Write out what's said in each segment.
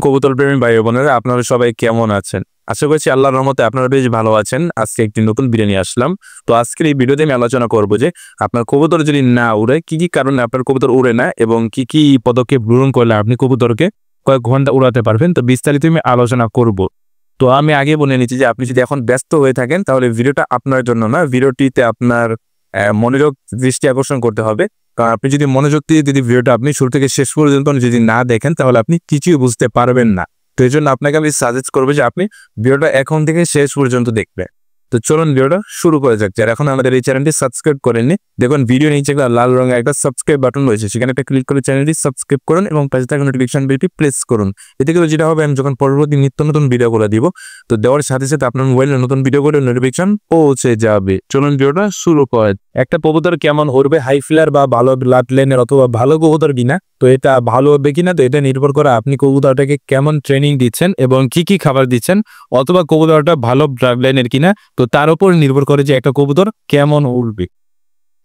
কবুতর প্রেমী ভাই বোনেরা, আপনারা সবাই কেমন আছেন? আশা করছি আল্লাহর রহমতে আপনারা বেশ ভালো আছেন। আজকে একটি নতুন ভিডিও নিয়ে আসলাম। তো আজকের এই ভিডিওতে আমি আলোচনা করব যে আপনার কবুতর যদি না উড়ে, কি কি কারণে আপনার কবুতর উড়ে না এবং কি কি পদক্ষেপ গ্রহণ করলে আপনি কবুতরকে কয়েক ঘন্টা উড়াতে পারবেন। তো বিস্তারিত আমি আলোচনা করব। তো আমি আগে বলে নিচ্ছি যে আপনি যদি এখন ব্যস্ত হয়ে থাকেন তাহলে ভিডিওটা আপনার জন্য না, ভিডিওটিতে আপনার মনোযোগ দৃষ্টি আকর্ষণ করতে হবে। কারণ আপনি যদি মনোযোগ দিয়ে ভিডিওটা আপনি শুরু থেকে শেষ পর্যন্ত যদি না দেখেন তাহলে আপনি কিছুই বুঝতে পারবেন না। তো এই জন্য আপনাকে আমি সাজেস্ট করবো যে আপনি ভিডিওটা এখন থেকে শেষ পর্যন্ত দেখবেন। তো চলুন ভিডিওটা শুরু করে যাচ্ছে। আর এখন আমাদের এই চ্যানেলটি সাবস্ক্রাইব করেননি, দেখুন ভিডিও নিচে একটা লাল রঙের একটা সাবস্ক্রাইব বাটন রয়েছে, সেখানে একটা ক্লিক করে চ্যানেলটি সাবস্ক্রাইব করুন এবং পাশে থাকা নোটিফিকেশন বেলটি প্রেস করুন। এতে করে যেটা হবে, আমি যখন পরবর্তী নিত্য নতুন ভিডিও করে দিব তো দেওয়ার সাথে সাথে আপনার মোবাইলে নতুন ভিডিও করে নোটিফিকেশন পৌঁছে যাবে। চলুন ভিডিওটা শুরু করেন। একটা কবুতর কেমন উড়বে, হাই ফ্লায়ার বা ভালো ব্লাড লাইনের অথবা ভালো কবুতর কিনা, তো এটা ভালো হবে কিনা তো এটা নির্ভর করে আপনি কবুতরটাকে কেমন ট্রেনিং দিচ্ছেন এবং কি কি খাবার দিচ্ছেন, অথবা কবুতরটা ভালো ব্লাড লাইনের কিনা, তো তার উপর নির্ভর করে যে একটা কবুতর কেমন উড়বে।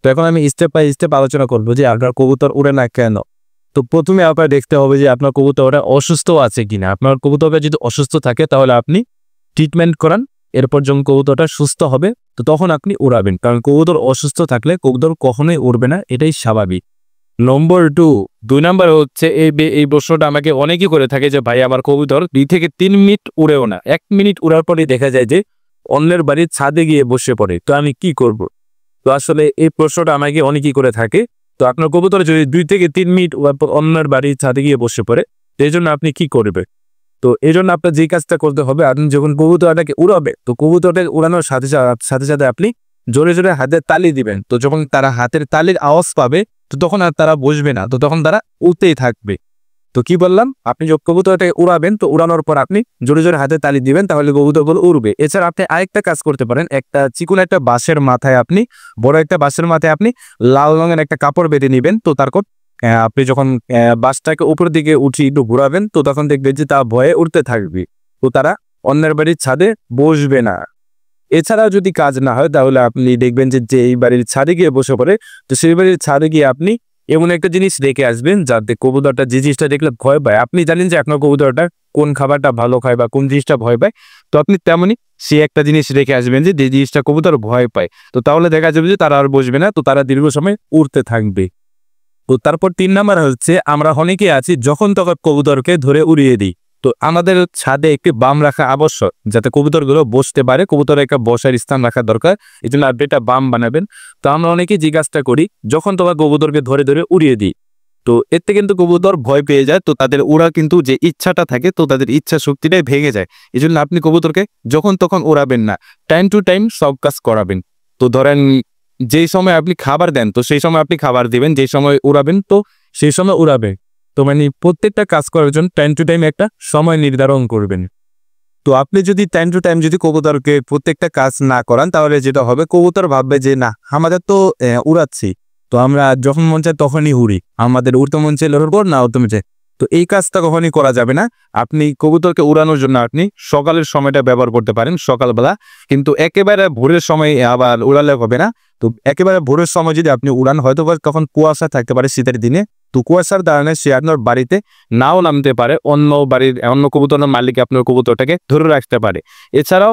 তো এখন আমি স্টেপ বাই স্টেপ আলোচনা করবো যে আপনার কবুতর উড়ে না কেন। তো প্রথমে আপনার দেখতে হবে যে আপনার কবুতরটা অসুস্থ আছে কিনা। আপনার কবুতরটা যদি অসুস্থ থাকে তাহলে আপনি ট্রিটমেন্ট করান, এরপর যখন কবুতরটা সুস্থ হবে তো তখন আপনি উড়াবেন। কারণ কবুতর অসুস্থ থাকলে কবুতর কখনোই উড়বে না, এটাই স্বাভাবিক। নম্বর 2 নাম্বার হচ্ছে এই প্রশ্নটা আমাকে অনেকেই করে থাকে যে ভাই আমার কবুতর 2 থেকে 3 মিনিট উড়েও না, 1 মিনিট উড়ার পরেই দেখা যায় যে অন্যের বাড়ির ছাদে গিয়ে বসে পড়ে, তো আমি কি করব? তো আসলে এই প্রশ্নটা আমাকে অনেকেই করে থাকে। তো আপনার কবুতর যদি 2 থেকে 3 মিনিট অন্যের বাড়ির ছাদে গিয়ে বসে পড়ে, এই জন্য আপনি কি করবে? তো এই জন্য আপনার যে কাজটা করতে হবে, আপনি যখন কবুতরটাকে উড়াবে তো কবুতরটাকে উড়ানোর সাথে সাথে সাথে আপনি জোরে জোরে হাতের তালি দিবেন। তো যখন তারা হাতের তালির আওয়াজ পাবে তো তখন আর তারা বসবে না, তো তখন তারা উড়তেই থাকবে। তো কি বললাম, আপনি যখন কবুতরটাকে উড়াবেন তো উড়ানোর পর আপনি জোরে জোরে হাতে তালি দিবেন, তাহলে কবুতরগুলো উড়বে। এছাড়া আপনি আরেকটা কাজ করতে পারেন, একটা চিকন একটা বাঁশের মাথায় আপনি বড় একটা বাঁশের মাথায় আপনি লাল রঙের একটা কাপড় বেঁধে নেবেন। তো তারপর আপনি যখন বাসটাকে উপর দিকে উঠিয়ে একটু ঘুরাবেন তো তখন দেখবেন যে তা ভয়ে উঠতে থাকবে, তো তারা অন্যের বাড়ির ছাদে বসবে না। এছাড়াও যদি কাজ না হয় তাহলে আপনি দেখবেন যে এই বাড়ির ছাদে গিয়ে বসে পড়ে, তো সেই বাড়ির ছাদে গিয়ে আপনি এমন একটা জিনিস রেখে আসবেন যাতে কবুতরটা যে জিনিসটা দেখলে ভয় পায়, আপনি জানেন যে আপনার কবুতরটা কোন খাবারটা ভালো খায় বা কোন জিনিসটা ভয় পায়, তো আপনি তেমনই সে একটা জিনিস রেখে আসবেন যে যে জিনিসটা কবুতর ভয় পায়, তো তাহলে দেখা যাবে যে তারা আর বসবে না, তো তারা দীর্ঘ সময় উড়তে থাকবে। তো তারপর 3 নাম্বার হচ্ছে, আমরা অনেকে আছি যখন তখন কবুতরকে ধরে উড়িয়ে দিই। তো আমাদের ছাদে একটি বাম রাখা আবশ্যক, যাতে কবুতরগুলো বসতে পারে, কবুতরের একটা বসার স্থান রাখা দরকার, এই জন্য আপনি একটা বাম বানাবেন। তো আমরা অনেকেই যে কাজটা করি, যখন তখন কবুতরকে ধরে ধরে উড়িয়ে দিই, তো এতে কিন্তু কবুতর ভয় পেয়ে যায়, তো তাদের উড়া কিন্তু যে ইচ্ছাটা থাকে তো তাদের ইচ্ছা শক্তিটাই ভেঙে যায়। এই জন্য আপনি কবুতরকে যখন তখন উড়াবেন না, টাইম টু টাইম সব কাজ করাবেন। তো ধরেন যেই সময় আপনি খাবার দেন তো সেই সময় আপনি খাবার দিবেন, যেই সময় উড়াবেন তো সেই সময় উড়াবে। তো মানে প্রত্যেকটা কাজ করার জন্য টাইম টু টাইম একটা সময় নির্ধারণ করবেন। তো আপনি যদি টাইম টু টাইম যদি কবুতরকে প্রত্যেকটা কাজ না করান তাহলে যেটা হবে, কবুতর ভাববে যে না আমাদের তো উড়াচ্ছি, তো আমরা যখন মন চায় তখনই উড়ি, আমাদের উড়তে মন চাইলে উড়বো, না উড়তে মন চায়। তো এই কাজটা কখনই করা যাবে না। আপনি কবুতরকে উড়ানোর জন্য আপনি সকালের সময়টা ব্যবহার করতে পারেন, সকালবেলা, কিন্তু একেবারে ভোরের সময় আবার উড়ালে হবে না। তো একেবারে ভোরের সময় যদি আপনি উড়ান, হয়তো তখন কুয়াশা থাকতে পারে শীতের দিনে, তো কুয়াশার কারণে সে আপনার বাড়িতে নাও নামতে পারে, অন্য বাড়ির অন্য কবুতরের মালিক আপনার কবুতরটাকে ধরে রাখতে পারে। এছাড়াও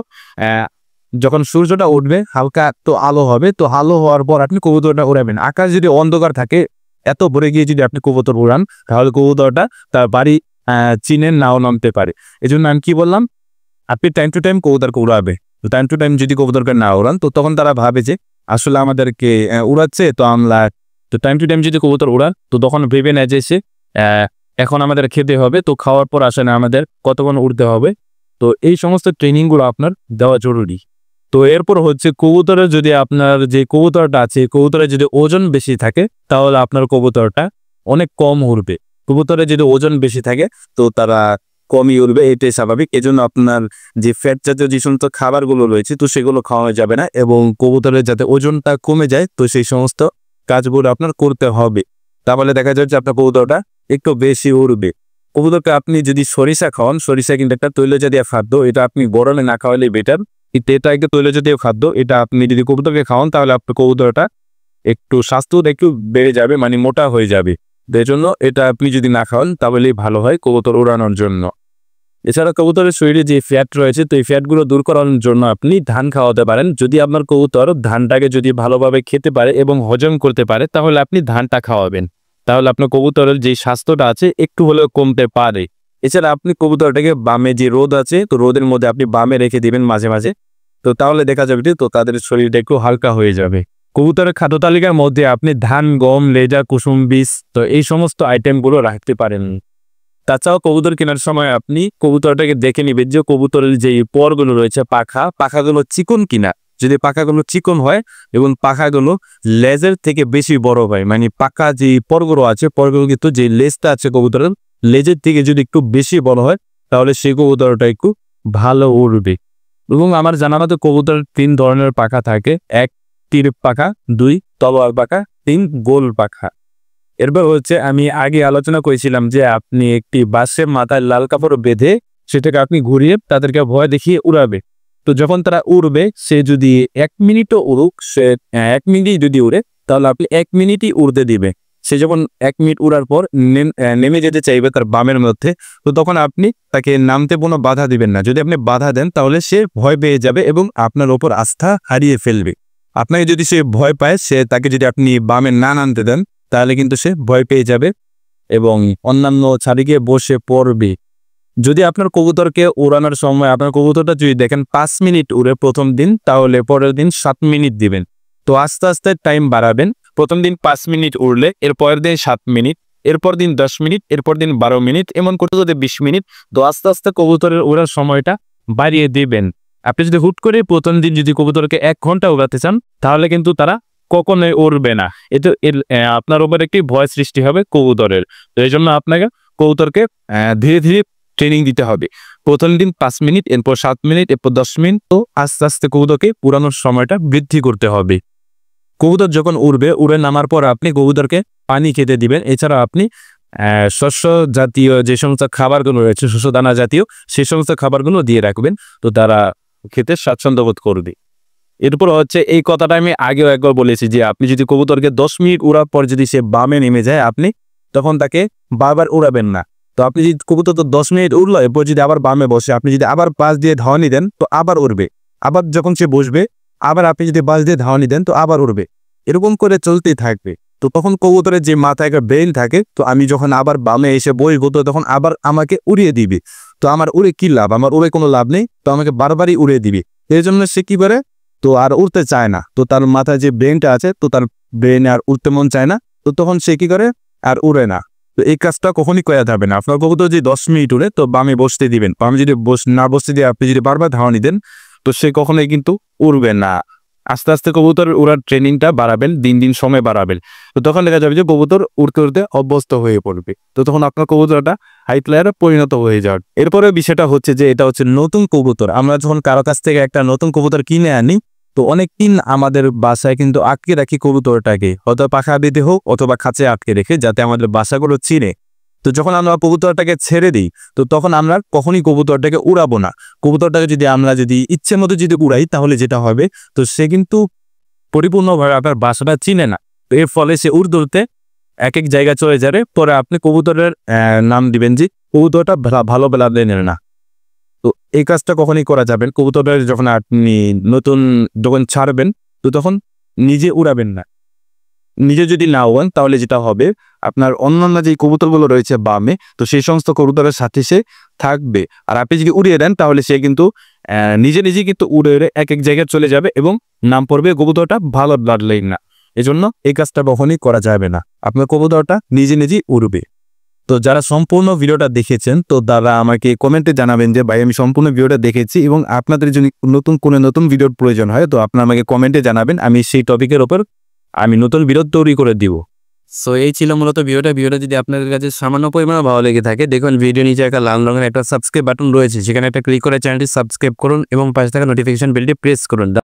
যখন সূর্যটা উঠবে হালকা তো আলো হবে, তো আলো হওয়ার পর আপনি কবুতরটা উড়াবেন। আকাশ যদি অন্ধকার থাকে, এত ভরে গিয়ে যদি আপনি কবুতর উড়ান তাহলে কবুতরটা তার বাড়ি চিনে নাও নামতে পারে। এই জন্য আমি কি বললাম, আপনি টাইম টু টাইম কবুতরকে উড়াবে। তো টাইম টু টাইম যদি কবুতরকে না উড়ান তো তখন তারা ভাবে যে আসলে আমাদেরকে উড়াচ্ছে, তো আমরা তো টাইম টু টাইম যদি কবুতর উড়ান তো তখন ভেবে নেয় যে সে এখন আমাদের খেতে হবে, তো খাওয়ার পর আসে না আমাদের কতক্ষণ উড়তে হবে। তো এই সমস্ত ট্রেনিংগুলো আপনার দেওয়া জরুরি। তো এরপর হচ্ছে, কবুতরের যদি আপনার যে কবুতরটা আছে কবুতরের যদি ওজন বেশি থাকে তাহলে আপনার কবুতরটা অনেক কম উড়বে। কবুতরের যদি ওজন বেশি থাকে তো তারা কমই উড়বে, এটাই স্বাভাবিক। এজন্য আপনার যে ফ্যাট জাতীয় যে সমস্ত খাবারগুলো রয়েছে তো সেগুলো খাওয়া যাবে না, এবং কবুতরের যাতে ওজনটা কমে যায় তো সেই সমস্ত কাজগুলো আপনার করতে হবে। তাহলে দেখা যাচ্ছে আপনার কবুতরটা একটু বেশি উড়বে। কবুতরকে আপনি যদি সরিষা খাওয়ান, সরিষা কিন্তু একটা তৈলজাতীয় খাদ্য, এটা আপনি গরমে না খাওয়ালে বেটার। কিন্তু এটা একটা তৈলজাতীয় খাদ্য, এটা আপনি যদি কবুতরকে খাওয়ান তাহলে আপনার কবুতরটা একটু স্বাস্থ্যটা একটু বেড়ে যাবে, মানে মোটা হয়ে যাবে। এর জন্য এটা আপনি যদি না খাওয়ান তাহলেই ভালো হয় কবুতর উড়ানোর জন্য। এছাড়া কবুতরের শরীরে যে ফ্যাট রয়েছে তো এই ফ্যাটগুলো দূর করানোর জন্য আপনি ধান খাওয়াতে পারেন। যদি আপনার কবুতর ধানটাকে যদি ভালোভাবে খেতে পারে এবং হজম করতে পারে তাহলে আপনি ধানটা খাওয়াবেন, তাহলে আপনার কবুতরের যে স্বাস্থ্যটা আছে একটু হলেও কমতে পারে। এছাড়া আপনি কবুতরটাকে বামে যে রোদ আছে তো রোদের মধ্যে আপনি বামে রেখে দিবেন মাঝে মাঝে, তো তাহলে দেখা যাবে তো তাদের শরীরটা একটু হালকা হয়ে যাবে। কবুতরের খাদ্য তালিকার মধ্যে আপনি ধান, গম, লেজা, কুসুম বীজ তো এই সমস্ত আইটেমগুলো রাখতে পারেন। তাছাড়াও কবুতর কেনার সময় আপনি কবুতরটাকে দেখে নিবেন যে কবুতরের যে পরগুলো রয়েছে পাখাগুলো চিকন কিনা। যদি পাখাগুলো চিকন হয় এবং পাখাগুলো লেজের থেকে বেশি বড় হয়, মানে পাখা যে পরগুলো আছে পরগুলো কিন্তু যে লেজটা আছে কবুতরের লেজের থেকে যদি একটু বেশি বড় হয় তাহলে সেই কবুতরটা একটু ভালো উড়বে। এবং আমার জানা মতো কবুতরের 3 ধরনের পাখা থাকে, 1 তীর পাখা, 2 তলোয়ার পাখা, 3 গোল পাখা। এরপর হচ্ছে আমি আগে আলোচনা করেছিলাম যে আপনি একটি বাঁশের মাথায় লাল কাপড় বেঁধে সেটাকে আপনি ঘুরিয়ে তাদেরকে ভয় দেখিয়ে উড়াবে। তো যখন তারা উড়বে সে যদি 1 মিনিটও উড়ুক, সে 1 মিনিট যদি উড়ে তাহলে আপনি 1 মিনিটই উড়তে দিবে। সে যখন 1 মিনিট উড়ার পর নেমে যেতে চাইবে তার বামের মধ্যে, তো তখন আপনি তাকে নামতে কোনো বাধা দিবেন না। যদি আপনি বাধা দেন তাহলে সে ভয় পেয়ে যাবে এবং আপনার ওপর আস্থা হারিয়ে ফেলবে। আপনাকে যদি সে ভয় পায় তাকে যদি আপনি বামে না নামতে দেন তাহলে কিন্তু সে ভয় পেয়ে যাবে এবং অন্যান্য ছাড়িকে বসে পড়বে। যদি আপনার কবুতরকে উড়ানোর সময় আপনার কবুতরটা যদি দেখেন 5 মিনিট উড়ে প্রথম দিন, তাহলে পরের দিন 7 মিনিট দিবেন। তো আস্তে আস্তে টাইম বাড়াবেন। প্রথম দিন 5 মিনিট উড়লে এর পরের দিন 7 মিনিট, এরপর দিন 10 মিনিট, এরপর দিন 12 মিনিট, এমন করতে যদি 20 মিনিট। তো আস্তে আস্তে কবুতরের উড়ার সময়টা বাড়িয়ে দিবেন। আপনি যদি হুট করে প্রথম দিন যদি কবুতরকে 1 ঘন্টা উড়াতে চান তাহলে কিন্তু তারা কখনোই উড়বে না। এতে আপনার উপর একটি ভয় সৃষ্টি হবে কবুতরের। তো এই জন্য আপনাকে কবুতরকে ধীরে ধীরে ট্রেনিং দিতে হবে। প্রথম দিন 5 মিনিট, এরপর 7 মিনিট, এরপর 10 মিনিট। তো আস্তে আস্তে কবুতরকে উড়ানোর সময়টা বৃদ্ধি করতে হবে। কবুতর যখন উড়ে নামার পর আপনি কবুতরকে পানি খেতে দিবেন। এছাড়া আপনি শস্য জাতীয় যে সমস্ত খাবারগুলো রয়েছে, শস্য দানা জাতীয় সেই সমস্ত খাবারগুলো দিয়ে রাখবেন, তো তারা খেতে স্বাচ্ছন্দ্য বোধ করবে। এরপর হচ্ছে এই কথাটা আমি আগেও একবার বলেছি যে আপনি যদি কবুতরকে 10 মিনিট উড়ার পর যদি সে বামে নেমে যায় আপনি তখন তাকে বারবার উড়াবেন না। তো আপনি যদি কবুতর তো 10 মিনিট উড়লো, এরপর যদি আবার বামে বসে আপনি যদি আবার পাশ দিয়ে ধাওয়ানি দেন তো আবার উড়বে। আবার যখন সে বসবে আবার আপনি যদি পাশ দিয়ে ধাওয়ানি দেন তো আবার উড়বে। এরকম করে চলতেই থাকবে। তো তখন কবুতরের যে মাথায় একটা ব্রেন থাকে, তো আমি যখন আবার বামে এসে বসবো তো তখন আবার আমাকে উড়িয়ে দিবে। তো আমার উড়ে কি লাভ? আমার উড়ে কোনো লাভ নেই। তো আমাকে বারবারই উড়িয়ে দিবে। এই জন্য সে কি করে তো আর উড়তে চায় না। তো তার মাথায় যে ব্রেনটা আছে তো তার ব্রেনে আর উড়তে মন চায় না। তো তখন সে কি করে আর উড়ে না। তো এই কাজটা কখনই করা যাবে না। আপনার কবুতর যদি 10 মিনিট উড়ে তো বামে বসতে দিবেন। বামে যদি না বসতে দিয়ে আপনি যদি বারবার ধাওয়ানি দেন তো সে কখনোই কিন্তু উড়বে না। আস্তে আস্তে কবুতর উড়ার ট্রেনিংটা বাড়াবেন, দিন দিন সময় বাড়াবেন। তো তখন দেখা যাবে যে কবুতর উড়তে উড়তে অভ্যস্ত হয়ে পড়বে। তো তখন আপনার কবুতরটা হাই ফ্লায়ারে পরিণত হয়ে যাবে। এরপরে বিষয়টা হচ্ছে যে এটা হচ্ছে নতুন কবুতর। আমরা যখন কারো কাছ থেকে একটা নতুন কবুতর কিনে আনি তো অনেক দিন আমাদের বাসায় কিন্তু আটকে রাখি কবুতরটাকে, হয়তো পাখা বেঁধে হোক অথবা খাঁচে আটকে রেখে, যাতে আমাদের বাসাগুলো চিনে। তো যখন আমরা কবুতরটাকে ছেড়ে দিই তো তখন আমরা কখনই কবুতরটাকে উড়াবো না। কবুতরটাকে যদি আমরা ইচ্ছে মতো যদি উড়াই তাহলে যেটা হবে তো সে কিন্তু পরিপূর্ণভাবে আপনার বাসাটা চিনে না। তো এর ফলে সে উড়তে উড়তে এক এক জায়গায় চলে যাবে। পরে আপনি কবুতরের নাম দিবেন যে কবুতরটা ভালো ব্লাডলাইনের না। তো এই কাজটা কখনই করা যাবে। কবুতরের যখন আপনি যখন ছাড়বেন তো তখন নিজে উড়াবেন না। নিজে যদি না উড়ান তাহলে যেটা হবে আপনার অন্যান্য যে কবুতরগুলো রয়েছে বামে, তো সেই সমস্ত কবুতরের সাথে সে থাকবে। আর আপনি যদি উড়িয়ে দেন তাহলে সে কিন্তু নিজে কিন্তু উড়ে এক এক জায়গায় চলে যাবে এবং নাম পড়বে কবুতরটা ভালো ব্লাড লাইন না। এজন্য এই কাজটা কখনই করা যাবে না। আপনার কবুতরটা নিজেই উড়বে। তো যারা সম্পূর্ণ ভিডিওটা দেখেছেন তো তারা আমাকে কমেন্টে জানাবেন যে ভাই আমি সম্পূর্ণ ভিডিওটা দেখেছি, এবং আপনাদের যদি নতুন ভিডিওর প্রয়োজন হয় তো আপনারা আমাকে কমেন্টে জানাবেন। আমি সেই টপিকের ওপর আমি নতুন ভিডিও তৈরি করে দিব। সো এই ছিল মূলত ভিডিওটা যদি আপনাদের কাছে সামান্য পরিমাণে ভালো লেগে থাকে, দেখুন ভিডিও নিচে একটা লাল রঙের একটা সাবস্ক্রাইব বাটন রয়েছে, সেখানে একটা ক্লিক করে চ্যানেলটি সাবস্ক্রাইব করুন এবং পাশে থাকা নোটিফিকেশন বেলটি প্রেস করুন।